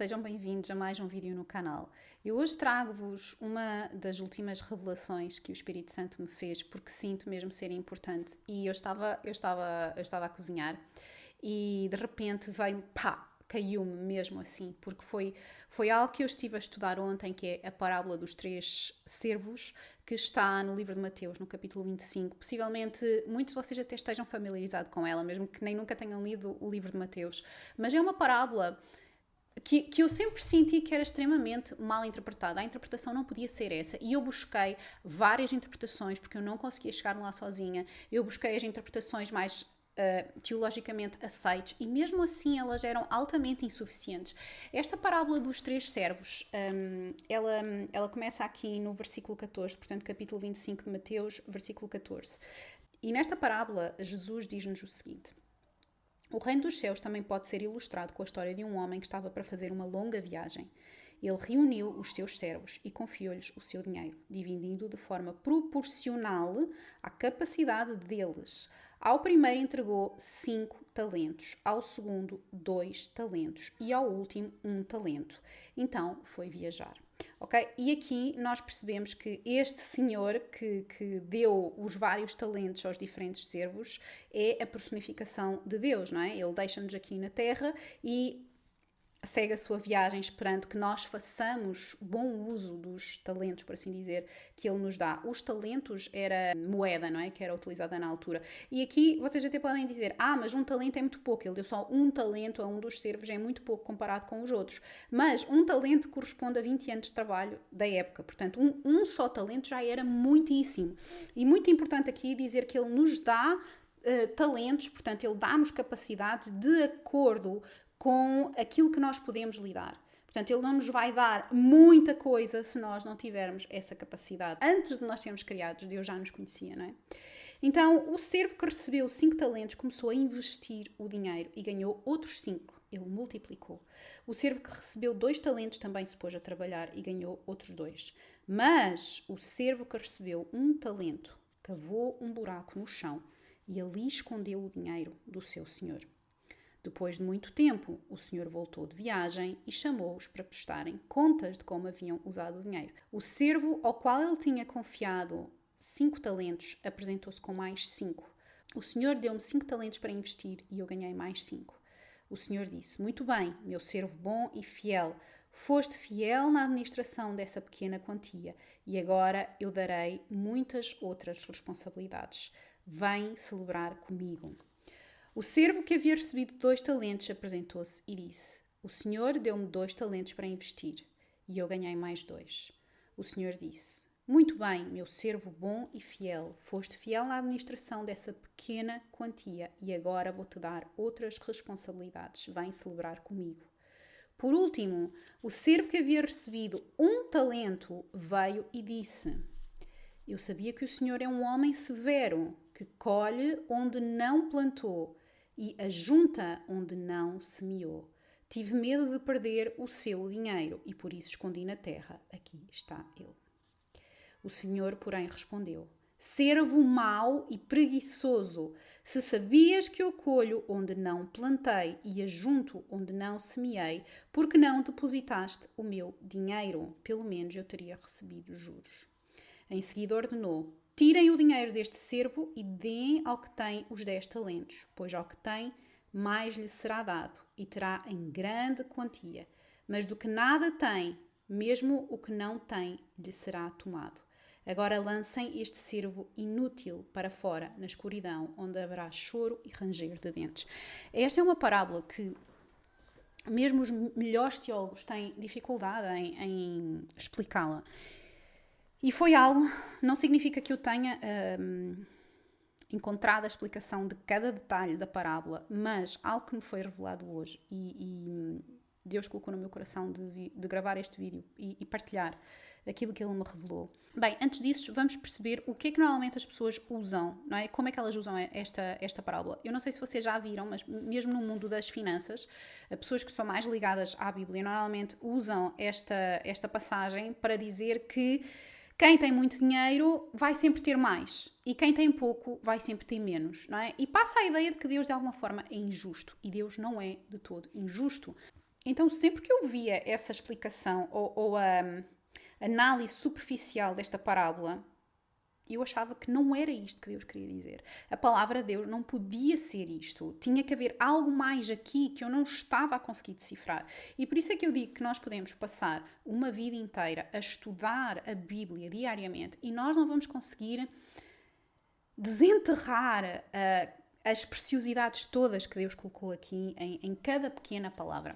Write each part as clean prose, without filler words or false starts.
Sejam bem-vindos a mais um vídeo no canal. Eu hoje trago-vos uma das últimas revelações que o Espírito Santo me fez, porque sinto mesmo ser importante. E eu estava a cozinhar e de repente veio, caiu-me mesmo assim, porque foi algo que eu estive a estudar ontem, que é a parábola dos três servos, que está no livro de Mateus, no capítulo 25. Possivelmente muitos de vocês até estejam familiarizados com ela, mesmo que nem nunca tenham lido o livro de Mateus. Mas é uma parábola que eu sempre senti que era extremamente mal interpretada. A interpretação não podia ser essa. E eu busquei várias interpretações, porque eu não conseguia chegar lá sozinha. Eu busquei as interpretações mais teologicamente aceites e mesmo assim elas eram altamente insuficientes. Esta parábola dos três servos, ela começa aqui no versículo 14, portanto capítulo 25 de Mateus, versículo 14. E nesta parábola Jesus diz-nos o seguinte: o reino dos céus também pode ser ilustrado com a história de um homem que estava para fazer uma longa viagem. Ele reuniu os seus servos e confiou-lhes o seu dinheiro, dividindo de forma proporcional à capacidade deles. Ao primeiro entregou 5 talentos, ao segundo 2 talentos e ao último 1 talento. Então foi viajar. Okay? E aqui nós percebemos que este senhor que deu os vários talentos aos diferentes servos é a personificação de Deus, não é? Ele deixa-nos aqui na terra e segue a sua viagem esperando que nós façamos bom uso dos talentos, por assim dizer, que ele nos dá. Os talentos era moeda, não é? Que era utilizada na altura. E aqui vocês até podem dizer, mas um talento é muito pouco, ele deu só um talento a um dos servos, é muito pouco comparado com os outros. Mas um talento corresponde a 20 anos de trabalho da época, portanto um só talento já era muitíssimo. E muito importante aqui dizer que ele nos dá talentos, portanto ele dá-nos capacidades de acordo com aquilo que nós podemos lidar. Portanto, ele não nos vai dar muita coisa se nós não tivermos essa capacidade. Antes de nós sermos criados, Deus já nos conhecia, não é? Então, o servo que recebeu 5 talentos começou a investir o dinheiro e ganhou outros 5. Ele multiplicou. O servo que recebeu 2 talentos também se pôs a trabalhar e ganhou outros 2. Mas o servo que recebeu 1 talento cavou um buraco no chão e ali escondeu o dinheiro do seu senhor. Depois de muito tempo, o senhor voltou de viagem e chamou-os para prestarem contas de como haviam usado o dinheiro. O servo ao qual ele tinha confiado 5 talentos apresentou-se com mais 5. O senhor deu-me 5 talentos para investir e eu ganhei mais 5. O senhor disse: muito bem, meu servo bom e fiel, foste fiel na administração dessa pequena quantia e agora eu darei muitas outras responsabilidades. Vem celebrar comigo. O servo que havia recebido 2 talentos apresentou-se e disse: o senhor deu-me 2 talentos para investir e eu ganhei mais 2. O senhor disse: muito bem, meu servo bom e fiel, foste fiel na administração dessa pequena quantia e agora vou-te dar outras responsabilidades. Vem celebrar comigo. Por último, o servo que havia recebido 1 talento veio e disse: eu sabia que o senhor é um homem severo, que colhe onde não plantou e ajunta onde não semeou. Tive medo de perder o seu dinheiro e por isso escondi na terra. Aqui está ele. O senhor, porém, respondeu: servo mau e preguiçoso, se sabias que eu colho onde não plantei e ajunto onde não semeei, por que não depositaste o meu dinheiro? Pelo menos eu teria recebido juros. Em seguida ordenou: tirem o dinheiro deste servo e deem ao que tem os 10 talentos, pois ao que tem, mais lhe será dado, e terá em grande quantia. Mas do que nada tem, mesmo o que não tem, lhe será tomado. Agora lancem este servo inútil para fora, na escuridão, onde haverá choro e ranger de dentes. Esta é uma parábola que mesmo os melhores teólogos têm dificuldade em explicá-la. E foi algo, não significa que eu tenha encontrado a explicação de cada detalhe da parábola, mas algo que me foi revelado hoje e Deus colocou no meu coração de gravar este vídeo e partilhar aquilo que Ele me revelou. Bem, antes disso, vamos perceber o que é que normalmente as pessoas usam, não é? Como é que elas usam esta parábola. Eu não sei se vocês já viram, mas mesmo no mundo das finanças, pessoas que são mais ligadas à Bíblia normalmente usam esta passagem para dizer que quem tem muito dinheiro vai sempre ter mais e quem tem pouco vai sempre ter menos, não é? E passa a ideia de que Deus de alguma forma é injusto e Deus não é de todo injusto. Então, sempre que eu via essa explicação ou a análise superficial desta parábola, eu achava que não era isto que Deus queria dizer. A palavra de Deus não podia ser isto. Tinha que haver algo mais aqui que eu não estava a conseguir decifrar. E por isso é que eu digo que nós podemos passar uma vida inteira a estudar a Bíblia diariamente e nós não vamos conseguir desenterrar as preciosidades todas que Deus colocou aqui em cada pequena palavra.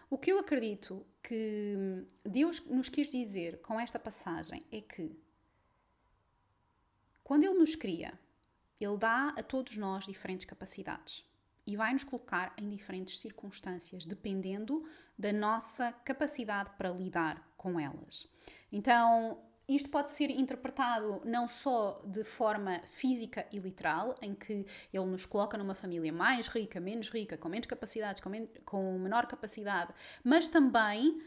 O que eu acredito que Deus nos quis dizer com esta passagem é que quando Ele nos cria, Ele dá a todos nós diferentes capacidades e vai nos colocar em diferentes circunstâncias, dependendo da nossa capacidade para lidar com elas. Então, isto pode ser interpretado não só de forma física e literal, em que Ele nos coloca numa família mais rica, menos rica, com menos capacidades, com menor capacidade, mas também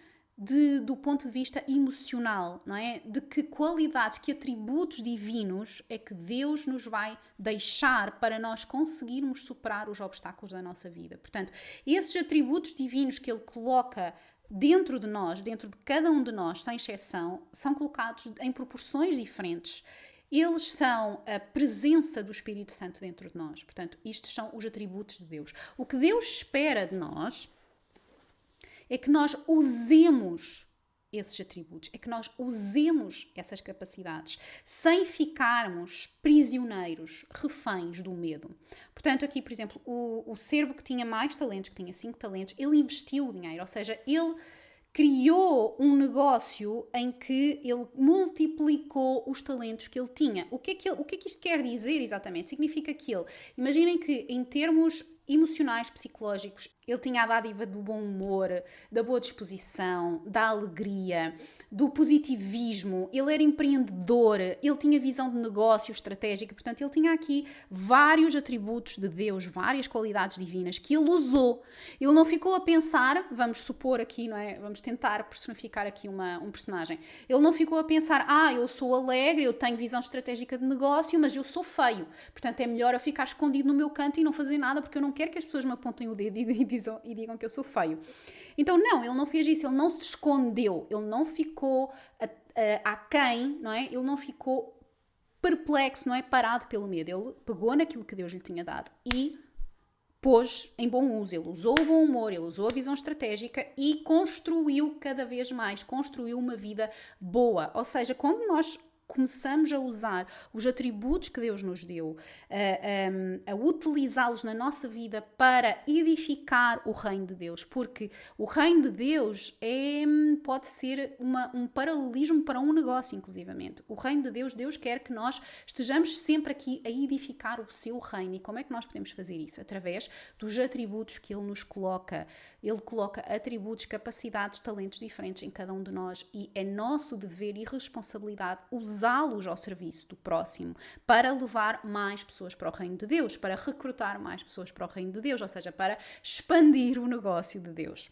do ponto de vista emocional, não é? De que qualidades, que atributos divinos é que Deus nos vai deixar para nós conseguirmos superar os obstáculos da nossa vida. Portanto, esses atributos divinos que Ele coloca dentro de nós, dentro de cada um de nós, sem exceção, são colocados em proporções diferentes. Eles são a presença do Espírito Santo dentro de nós. Portanto, estes são os atributos de Deus. O que Deus espera de nós é que nós usemos esses atributos, é que nós usemos essas capacidades sem ficarmos prisioneiros, reféns do medo. Portanto, aqui, por exemplo, o servo que tinha mais talentos, que tinha 5 talentos, ele investiu o dinheiro, ou seja, ele criou um negócio em que ele multiplicou os talentos que ele tinha. O que é que isto quer dizer exatamente? Significa que imaginem que em termos emocionais, psicológicos, ele tinha a dádiva do bom humor, da boa disposição, da alegria, do positivismo, ele era empreendedor, ele tinha visão de negócio estratégica, portanto ele tinha aqui vários atributos de Deus, várias qualidades divinas que ele usou. Ele não ficou a pensar, vamos supor aqui, não é? Vamos tentar personificar aqui um personagem. Ele não ficou a pensar, eu sou alegre, eu tenho visão estratégica de negócio, mas eu sou feio, portanto é melhor eu ficar escondido no meu canto e não fazer nada porque eu não quero que as pessoas me apontem o dedo e digam que eu sou feio. Então não, ele não fez isso, ele não se escondeu, ele não ficou aquém, não é? Ele não ficou perplexo, não é? Parado pelo medo. Ele pegou naquilo que Deus lhe tinha dado e pôs em bom uso. Ele usou o bom humor, ele usou a visão estratégica e construiu cada vez mais, construiu uma vida boa. Ou seja, quando nós começamos a usar os atributos que Deus nos deu, a utilizá-los na nossa vida para edificar o reino de Deus, porque o reino de Deus pode ser um paralelismo para um negócio, inclusivamente. O reino de Deus, Deus quer que nós estejamos sempre aqui a edificar o seu reino. E como é que nós podemos fazer isso? Através dos atributos que Ele nos coloca. Ele coloca atributos, capacidades, talentos diferentes em cada um de nós e é nosso dever e responsabilidade usá-los ao serviço do próximo para levar mais pessoas para o reino de Deus, para recrutar mais pessoas para o reino de Deus, ou seja, para expandir o negócio de Deus.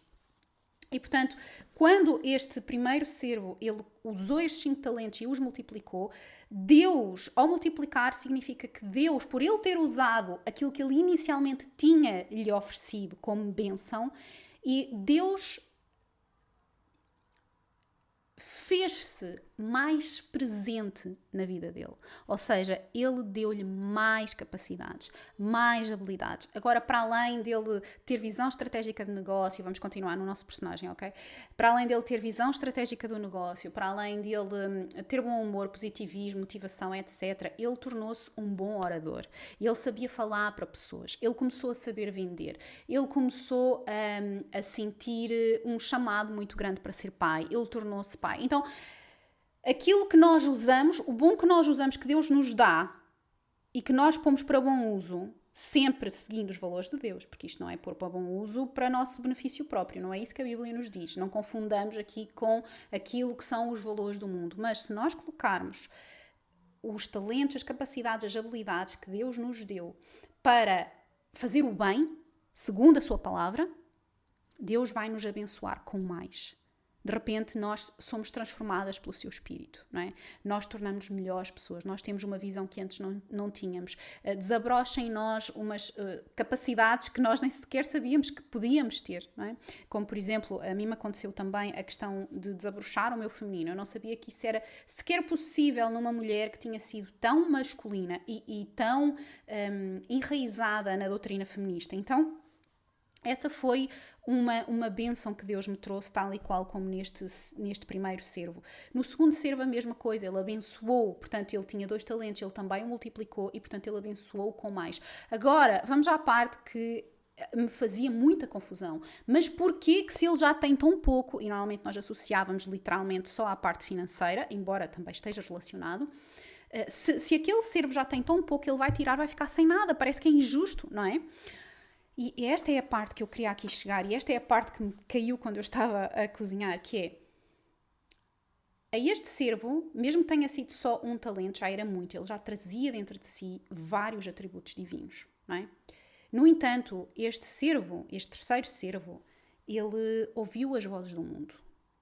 E, portanto, quando este primeiro servo, ele usou estes 5 talentos e os multiplicou, Deus, ao multiplicar, significa que Deus, por ele ter usado aquilo que ele inicialmente tinha lhe oferecido como bênção, e Deus fez-se mais presente na vida dele. Ou seja, ele deu-lhe mais capacidades, mais habilidades. Agora, para além dele ter visão estratégica de negócio, vamos continuar no nosso personagem, ok? Para além dele ter visão estratégica do negócio, para além dele ter bom humor, positivismo, motivação, etc., ele tornou-se um bom orador. Ele sabia falar para pessoas. Ele começou a saber vender. Ele começou a sentir um chamado muito grande para ser pai. Ele tornou-se pai. Então, aquilo que nós usamos, o bom que nós usamos, que Deus nos dá e que nós pomos para bom uso, sempre seguindo os valores de Deus, porque isto não é pôr para bom uso para nosso benefício próprio, não é isso que a Bíblia nos diz. Não confundamos aqui com aquilo que são os valores do mundo, mas se nós colocarmos os talentos, as capacidades, as habilidades que Deus nos deu para fazer o bem, segundo a sua palavra, Deus vai nos abençoar com mais. de repente nós somos transformadas pelo seu Espírito, não é? Nós tornamos melhores pessoas, nós temos uma visão que antes não tínhamos, desabrocha em nós umas capacidades que nós nem sequer sabíamos que podíamos ter, não é? Como, por exemplo, a mim me aconteceu também a questão de desabrochar o meu feminino. Eu não sabia que isso era sequer possível numa mulher que tinha sido tão masculina e tão enraizada na doutrina feminista. Então, essa foi uma bênção que Deus me trouxe, tal e qual como neste primeiro servo. No segundo servo a mesma coisa, ele abençoou, portanto ele tinha 2 talentos, ele também o multiplicou e portanto ele abençoou com mais. Agora, vamos à parte que me fazia muita confusão. Mas porquê que se ele já tem tão pouco, e normalmente nós associávamos literalmente só à parte financeira, embora também esteja relacionado, se aquele servo já tem tão pouco, ele vai tirar, vai ficar sem nada, parece que é injusto, não é? E esta é a parte que eu queria aqui chegar, e esta é a parte que me caiu quando eu estava a cozinhar, que é, a este servo, mesmo que tenha sido só um talento, já era muito, ele já trazia dentro de si vários atributos divinos, não é? No entanto, este servo, este terceiro servo, ele ouviu as vozes do mundo,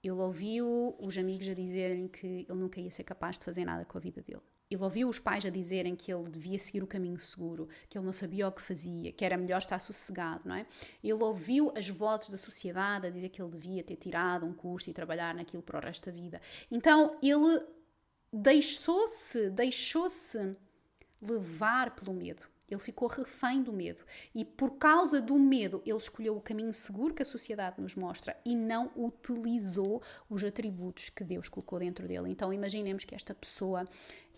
ele ouviu os amigos a dizerem que ele nunca ia ser capaz de fazer nada com a vida dele. Ele ouviu os pais a dizerem que ele devia seguir o caminho seguro, que ele não sabia o que fazia, que era melhor estar sossegado, não é? Ele ouviu as vozes da sociedade a dizer que ele devia ter tirado um curso e trabalhar naquilo para o resto da vida. Então, ele deixou-se levar pelo medo. Ele ficou refém do medo. E por causa do medo, ele escolheu o caminho seguro que a sociedade nos mostra e não utilizou os atributos que Deus colocou dentro dele. Então, imaginemos que esta pessoa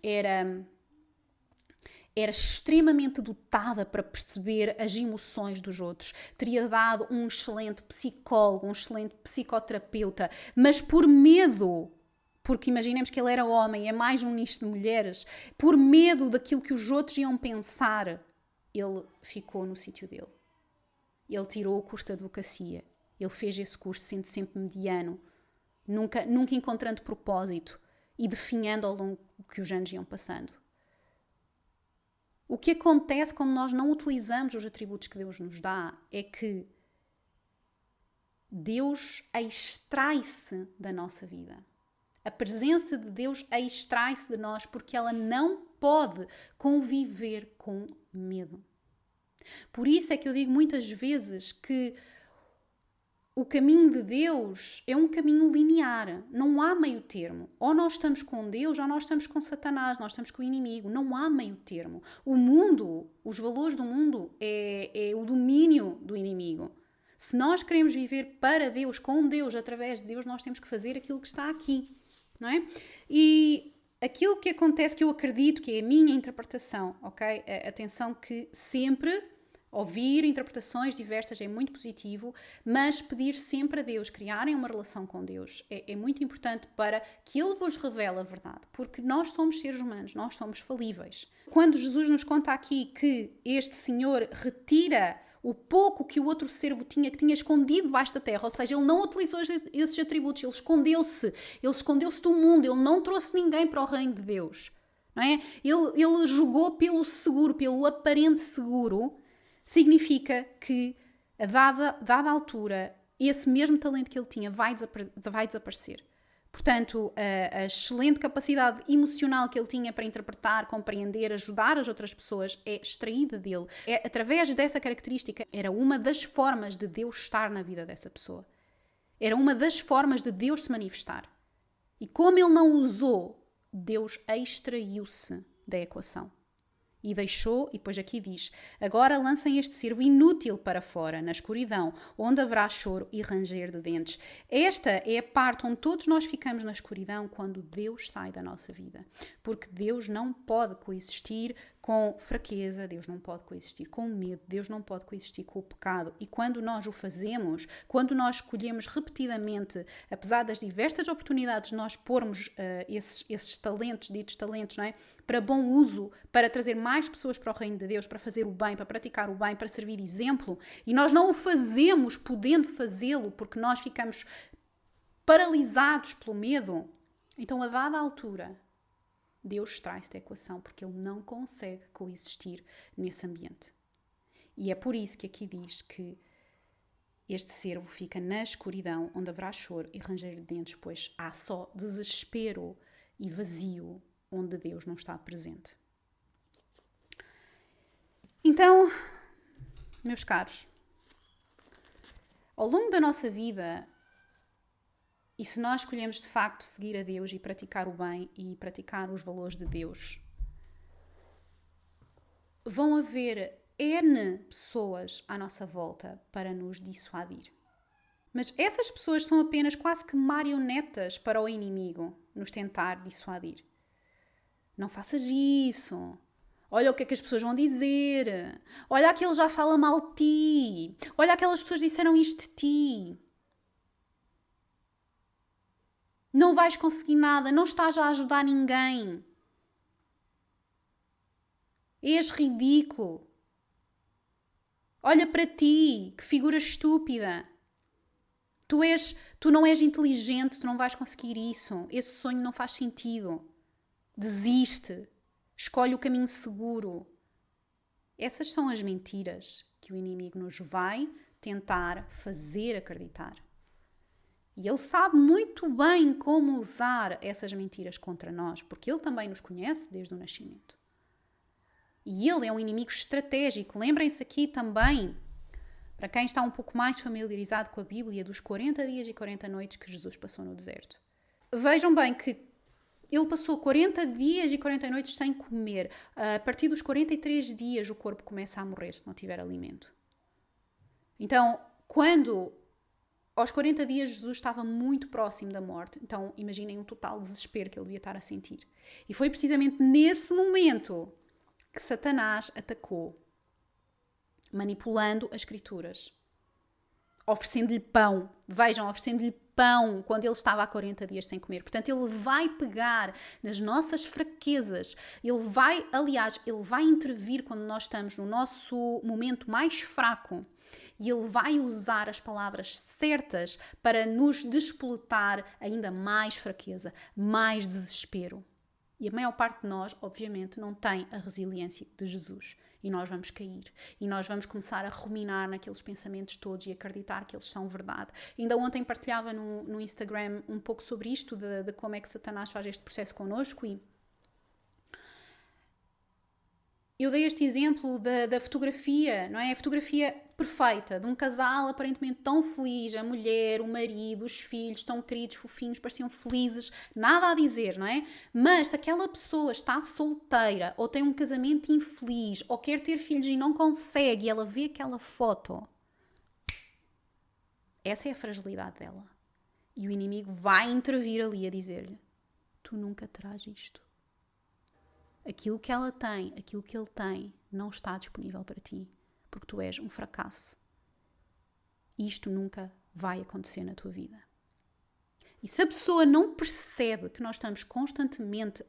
era extremamente dotada para perceber as emoções dos outros, teria dado um excelente psicólogo, um excelente psicoterapeuta, mas por medo, porque imaginemos que ele era homem, é mais um nicho de mulheres, por medo daquilo que os outros iam pensar, ele ficou no sítio dele. Ele tirou o curso de advocacia, ele fez esse curso sendo sempre mediano, nunca encontrando propósito e definhando ao longo que os anos iam passando. O que acontece quando nós não utilizamos os atributos que Deus nos dá é que Deus extrai-se da nossa vida. A presença de Deus extrai-se de nós porque ela não pode conviver com medo. Por isso é que eu digo muitas vezes que o caminho de Deus é um caminho linear, não há meio termo. Ou nós estamos com Deus ou nós estamos com Satanás, nós estamos com o inimigo, não há meio termo. O mundo, os valores do mundo é o domínio do inimigo. Se nós queremos viver para Deus, com Deus, através de Deus, nós temos que fazer aquilo que está aqui, não é? E aquilo que acontece, que eu acredito que é a minha interpretação, ok? Atenção que sempre ouvir interpretações diversas é muito positivo, mas pedir sempre a Deus, criarem uma relação com Deus, é muito importante para que Ele vos revele a verdade, porque nós somos seres humanos, nós somos falíveis. Quando Jesus nos conta aqui que este Senhor retira o pouco que o outro servo tinha, que tinha escondido debaixo da terra, ou seja, ele não utilizou esses atributos, ele escondeu-se do mundo, ele não trouxe ninguém para o reino de Deus, não é? Ele jogou pelo seguro, pelo aparente seguro. Significa que a dada altura, esse mesmo talento que ele tinha vai desaparecer. Portanto, a excelente capacidade emocional que ele tinha para interpretar, compreender, ajudar as outras pessoas é extraída dele. Através dessa característica, era uma das formas de Deus estar na vida dessa pessoa. Era uma das formas de Deus se manifestar. E como ele não usou, Deus extraiu-se da equação. E deixou, e depois aqui diz, agora lancem este servo inútil para fora, na escuridão, onde haverá choro e ranger de dentes. Esta é a parte onde todos nós ficamos na escuridão quando Deus sai da nossa vida. Porque Deus não pode coexistir com fraqueza, Deus não pode coexistir com medo, Deus não pode coexistir com o pecado. E quando nós o fazemos, quando nós escolhemos repetidamente, apesar das diversas oportunidades de nós pormos esses talentos, ditos talentos, não é? Para bom uso, para trazer mais pessoas para o reino de Deus, para fazer o bem, para praticar o bem, para servir de exemplo, e nós não o fazemos podendo fazê-lo porque nós ficamos paralisados pelo medo, então a dada altura Deus extrai-se da equação porque Ele não consegue coexistir nesse ambiente. E é por isso que aqui diz que este servo fica na escuridão, onde haverá choro e ranger de dentes, pois há só desespero e vazio onde Deus não está presente. Então, meus caros, ao longo da nossa vida, e se nós escolhemos de facto seguir a Deus e praticar o bem e praticar os valores de Deus, vão haver N pessoas à nossa volta para nos dissuadir. Mas essas pessoas são apenas quase que marionetas para o inimigo nos tentar dissuadir. Não faças isso. Olha o que é que as pessoas vão dizer. Olha, aquele já fala mal de ti. Olha, aquelas pessoas disseram isto de ti. Não vais conseguir nada. Não estás a ajudar ninguém. És ridículo. Olha para ti, que figura estúpida. Tu não és inteligente, tu não vais conseguir isso. Esse sonho não faz sentido. Desiste. Escolhe o caminho seguro. Essas são as mentiras que o inimigo nos vai tentar fazer acreditar. E ele sabe muito bem como usar essas mentiras contra nós, porque ele também nos conhece desde o nascimento. E ele é um inimigo estratégico. Lembrem-se aqui também, para quem está um pouco mais familiarizado com a Bíblia, dos 40 dias e 40 noites que Jesus passou no deserto. Vejam bem que ele passou 40 dias e 40 noites sem comer. A partir dos 43 dias o corpo começa a morrer se não tiver alimento. Então, quando aos 40 dias Jesus estava muito próximo da morte, então imaginem um total desespero que ele devia estar a sentir. E foi precisamente nesse momento que Satanás atacou, manipulando as Escrituras, oferecendo-lhe pão. Vejam, oferecendo-lhe pão quando ele estava há 40 dias sem comer. Portanto, ele vai pegar nas nossas fraquezas, ele vai intervir quando nós estamos no nosso momento mais fraco e ele vai usar as palavras certas para nos despoletar ainda mais fraqueza, mais desespero. E a maior parte de nós, obviamente, não tem a resiliência de Jesus. E nós vamos cair. E nós vamos começar a ruminar naqueles pensamentos todos e acreditar que eles são verdade. Ainda ontem partilhava no Instagram um pouco sobre isto, de como é que Satanás faz este processo connosco. E eu dei este exemplo da fotografia, não é? A fotografia perfeita de um casal aparentemente tão feliz, a mulher, o marido, os filhos, tão queridos, fofinhos, pareciam felizes, nada a dizer, não é? Mas se aquela pessoa está solteira ou tem um casamento infeliz ou quer ter filhos e não consegue e ela vê aquela foto, essa é a fragilidade dela. E o inimigo vai intervir ali a dizer-lhe: tu nunca terás isto. Aquilo que ela tem, aquilo que ele tem, não está disponível para ti, porque tu és um fracasso. Isto nunca vai acontecer na tua vida. E se a pessoa não percebe que nós estamos constantemente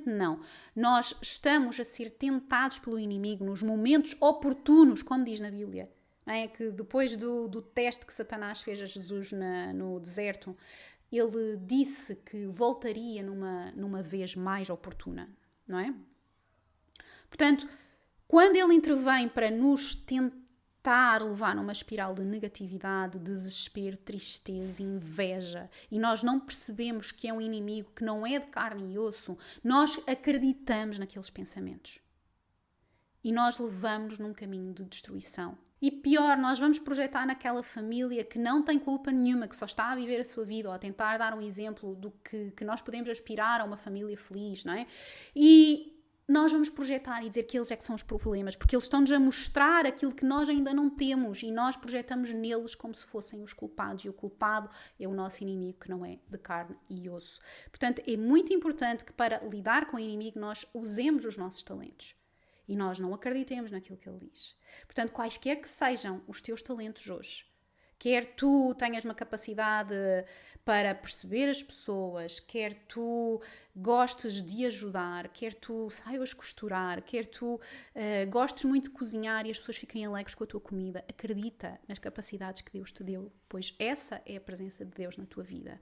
não, nós estamos a ser tentados pelo inimigo nos momentos oportunos, como diz na Bíblia, não é? Que depois do teste que Satanás fez a Jesus no deserto, ele disse que voltaria numa vez mais oportuna, não é? Portanto, quando ele intervém para nos tentar levar numa espiral de negatividade, desespero, tristeza, inveja, e nós não percebemos que é um inimigo que não é de carne e osso, nós acreditamos naqueles pensamentos. E nós levamos-nos num caminho de destruição. E pior, nós vamos projetar naquela família que não tem culpa nenhuma, que só está a viver a sua vida ou a tentar dar um exemplo do que nós podemos aspirar a uma família feliz, não é? E nós vamos projetar e dizer que eles é que são os problemas, porque eles estão-nos a mostrar aquilo que nós ainda não temos e nós projetamos neles como se fossem os culpados. E o culpado é o nosso inimigo, que não é de carne e osso. Portanto, é muito importante que para lidar com o inimigo nós usemos os nossos talentos. E nós não acreditemos naquilo que ele diz. Portanto, quaisquer que sejam os teus talentos hoje, quer tu tenhas uma capacidade para perceber as pessoas, quer tu gostes de ajudar, quer tu saibas costurar, quer tu gostes muito de cozinhar e as pessoas fiquem alegres com a tua comida, acredita nas capacidades que Deus te deu, pois essa é a presença de Deus na tua vida.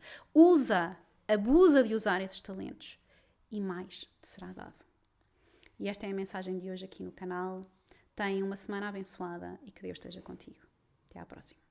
Abusa de usar esses talentos e mais te será dado. E esta é a mensagem de hoje aqui no canal. Tenha uma semana abençoada e que Deus esteja contigo. Até à próxima.